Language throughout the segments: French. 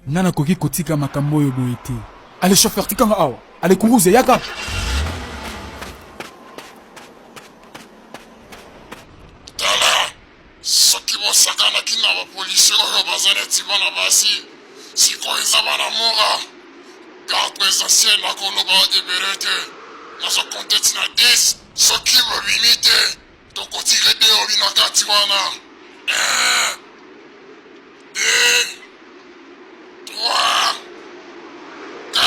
Nana koki kotika makambo yo boye te. Allez chauffeur tikanga awa. Allez kuruze yaka. Tala, soki bosakana kina ba policier oyo bazaleti bana basi. Siko ezaba na mora. Garde présidentielle na koloba ebere te. Nazo konteti na 10. Soki bobimi te. Tokotire de obi na kati wana. 1, 2, 3, 4.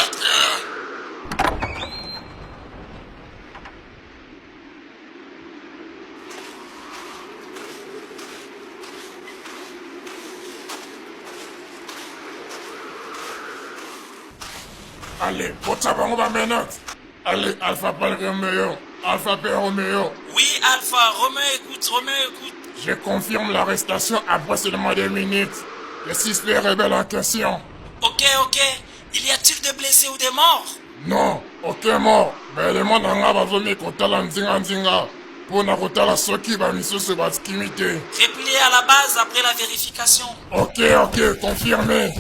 Allez, bota bango ba menottes. Allez, Alpha Pal Romeo. Alpha P Romeo. Oui, Alpha, Romain écoute. Je confirme l'arrestation après seulement 2 minutes. Le suspect rebelle en question. Ok. Il y a-t-il des blessés ou des morts? Non, aucun mort. Mais le monde en a bazomi kotala nzinga. Pour na kotala soki ba misusu batikimi te. Replié à la base après la vérification. Ok, confirmé.